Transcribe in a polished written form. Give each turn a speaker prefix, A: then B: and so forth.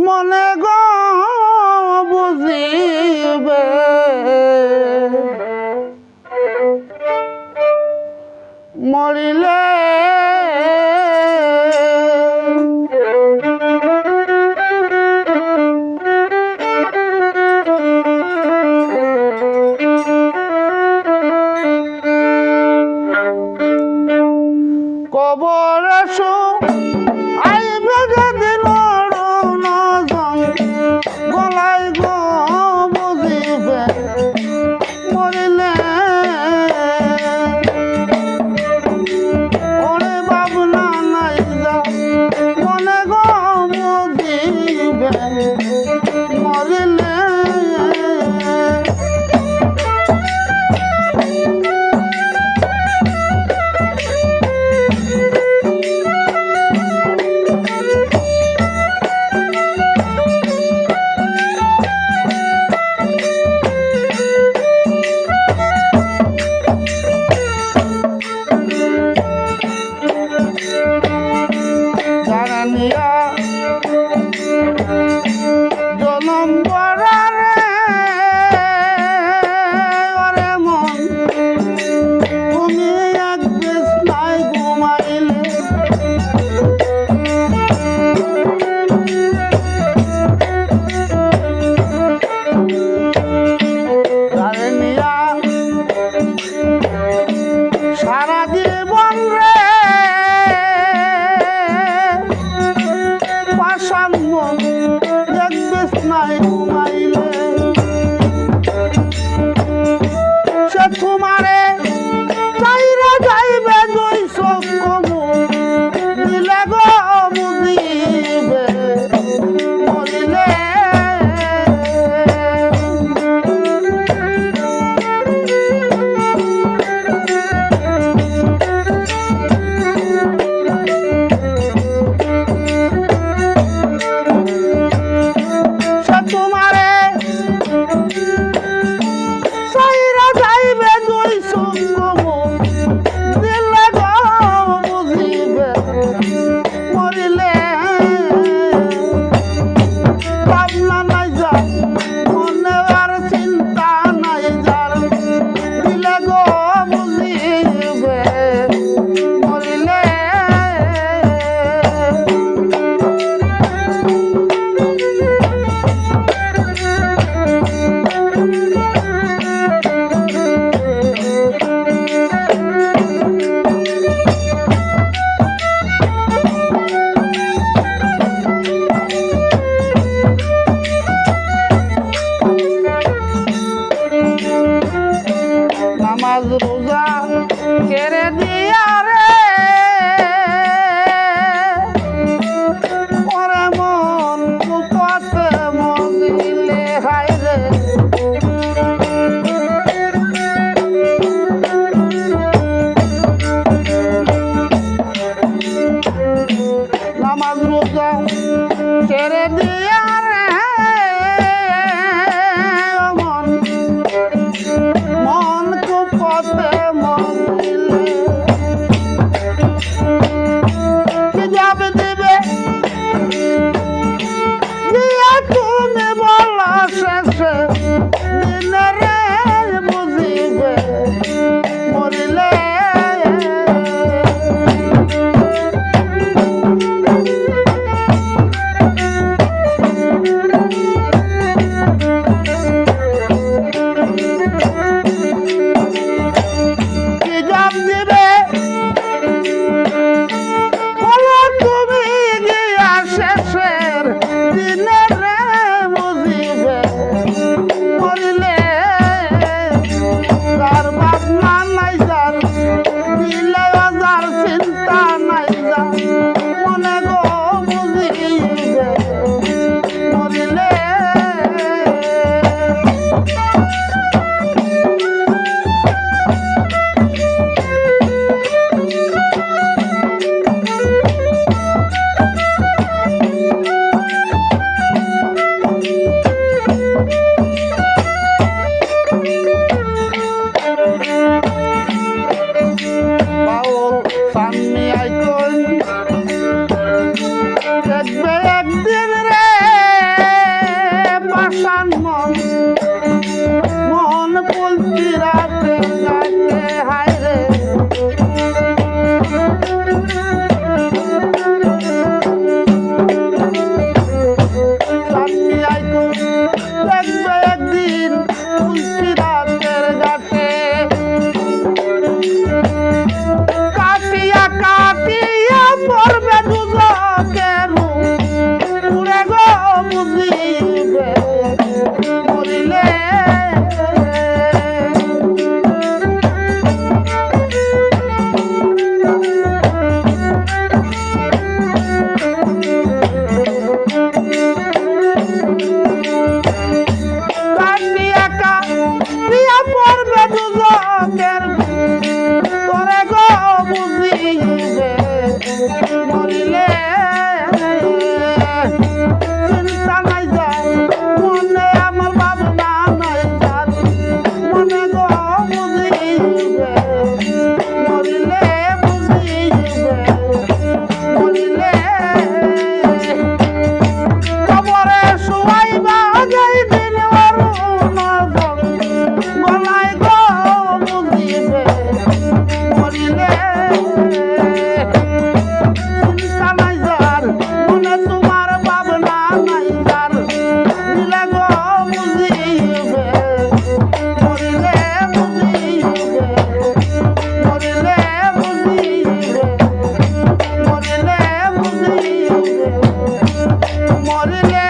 A: মনে গো বুঝিবে মরিলে কবর আইবে যেদিন গলায় গো বুঝিবে মরিলে ওরে ভাবনা নাই যা মনে গো বুঝিবে মরিলে জনম পড়ারে ওরে মন তুমি এক বিছনায় ঘুমাইলে তারে নিয়া সারা জীবন রে পাশান মন এক বিছনায় ঘুমাইলে সে তোমারে চাইরা যাইবে দুই চোখ কমু দিলে গো বুঝিবে মরিলে তোমারে সাইরা যাইবে দুই সঙ্গমু দিলে গো বুঝিবে মরিলে ভাবনা নাই যা মনে আর চিন্তা নাই যার দিলে গো বুঝিবে মরিলে নামাজ রোজা কেড়ে দিয়া রে ওরে মন কুপতে মজিলে হাই রে নামাজ রোজা কেড়ে দিয়া রে মন মন কুপতে মজিলে কি যাবে দিবে দিয়া তুমি বলা শেষে দিনে রে বুঝিবে মরিলে কি জব দিবে বলো তুমি গিয়া শেষের দিনে রে বুঝিবে মরিলে তার ভাবনা নাই যার দিলে যার চিন্তা নাই যার মনে গো বুঝিবে মরিলে দেখবে একদিন রে সুনসান মন মন বলছি রাতে গাইতে হায় রে সামনে আইতো দেখবে একদিন বলছি রাতের ঘাটে কাটিয়া কাটিয়া পড়বে দুজকের উড়ে গো বুঝিবে মরিলে কাটিয়া কাটিয়া পড়বে দুজকের তোরে গো বুঝিবে মরিলে চিন্তা নাই যার মনে আমার ভাবনা নাই যার মনে গো বুঝিবে মরিলে বুঝিবে মরিলে কবরে শুয়াইবা যাই দিন অরুণ গলায় গো বুঝিবে মরিলে চিন্তা নাই যার মনে তোমার ভাবনা নাই যার দিলে গো বুঝিবে মরিলে বুঝিবে মরিলে বুঝিবে মরিলে বুঝিবে মরিলে